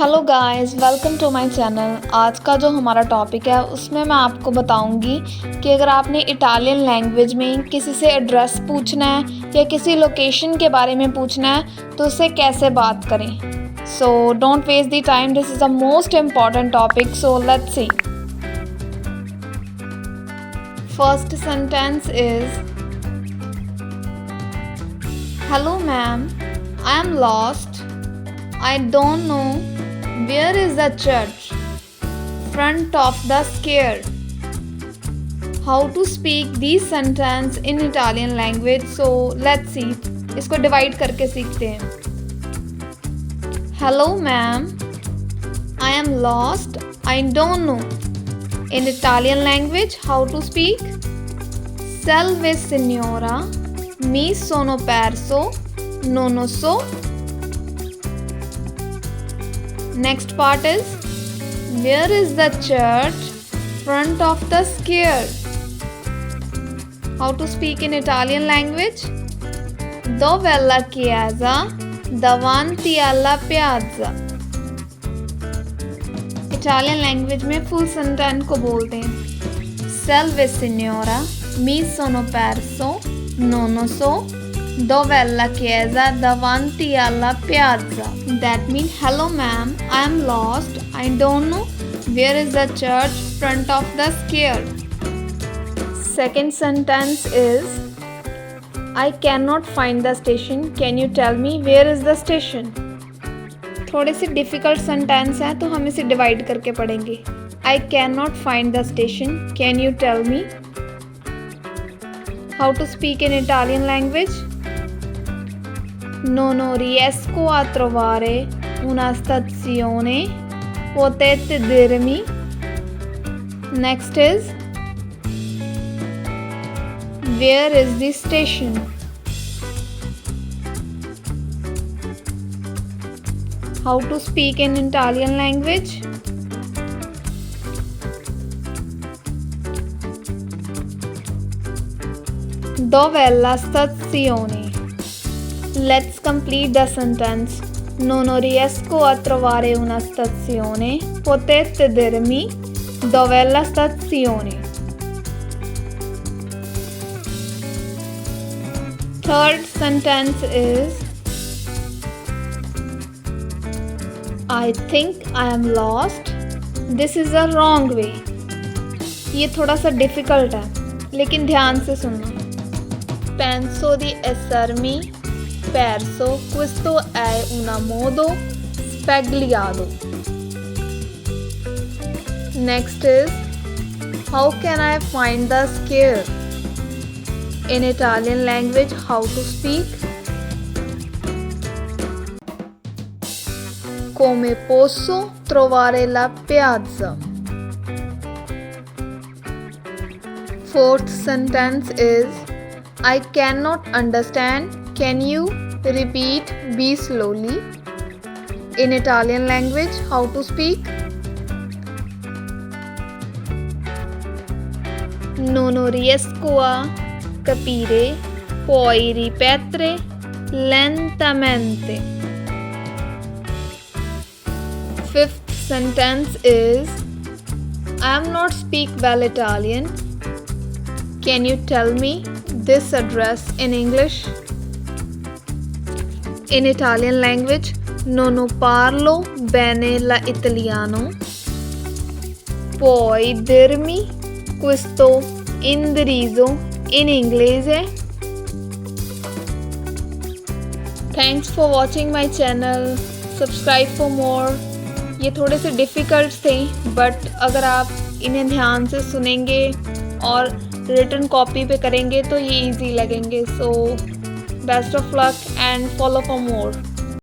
Hello guys, welcome to my channel. आज का जो हमारा टॉपिक है उसमें मैं आपको बताऊंगी कि अगर आपने इटालियन लैंग्वेज में किसी से एड्रेस पूछना है या किसी लोकेशन के बारे में पूछना है तो उससे कैसे बात करें। So don't waste the time, this is the most important topic, so let's see. First sentence is, hello ma'am, I am lost, I don't know where is the church front of the square. How to speak this sentence in Italian language? So let's see. इसको divide करके सीखते हैं। Hello ma'am, I am lost, I don't know. In Italian language, how to speak? Salve signora, mi sono perso, non lo so. Next part is, where is the church front of the square? How to speak in Italian language? Dove è la chiesa davanti alla piazza. Italian language में full sentence को बोलते हैं। Salve signora, mi sono perso, non lo so. Dove è la chiesa davanti alla piazza? That means, hello ma'am, I am lost, I don't know where is the church front of the square. Second sentence is, I cannot find the station, can you tell me where is the station? थोड़े से difficult sentence है तो हम इसे divide करके पढ़ेंगे। I cannot find the station, can you tell me? How to speak in Italian language? Non riesco a trovare una stazione, potete dirmi? Next is, where is the station? How to speak in Italian language? Dove è la stazione? Let's complete the sentence. Non riesco a trovare una stazione. Potete dirmi dov'è la stazione? Third sentence is, I think I am lost. This is a wrong way. ये थोड़ा सा difficult है लेकिन ध्यान से सुनना। Penso di essermi perso, questo è un modo sbagliato. Next is, how can I find the square? In Italian language, how to speak? Come posso trovare la piazza? Fourth sentence is, I cannot understand. Can you repeat be slowly? In Italian language, how to speak? Non riesco a capire, puoi ripetere lentamente. Fifth sentence is, I am not speak well Italian. Can you tell me this address in English? In Italian language, non parlo bene l'italiano. Puoi dirmi questo indirizzo in inglese? Thanks for watching my channel. Subscribe for more. ये थोड़े से difficult थे but अगर आप इन्हें ध्यान से सुनेंगे और रिटन कॉपी पे करेंगे तो ये इजी लगेंगे। So best of luck and follow for more.